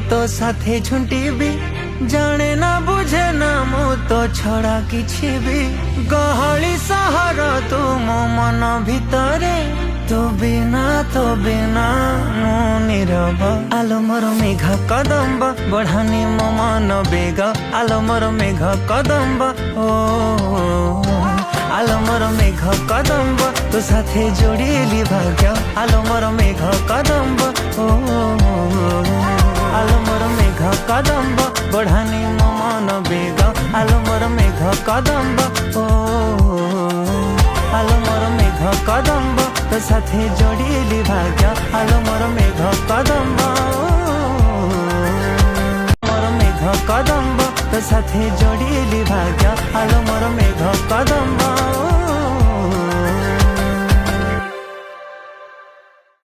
तो साथे झुंटीबी जाने ना बुझे ना मु तो छड़ा किछि भी गहली सहर तू मो मन भितरे तो बिना मु नीरव आलो मोर मेघ कदम्ब बढ़ानी मो मन बेग आलो मोर मेघ कदम्ब ओ आलो मोर मेघ कदम्ब तो साथे जोड़िली भाग्य आलो मोर मेघ कदम्ब ओ आलो मोर मेघ कदम्ब बढ़ानी मो मन बेग आलो मोर मेघ कदम्ब ओ आलो मोर मेघ कदम्ब तो साथे जोड़िली भाग्य आलो मोर मेघ कदम्ब मोर मेघ कदम्ब तो साथे जोड़िली भाग्य आलो मोर मेघ कदम्ब।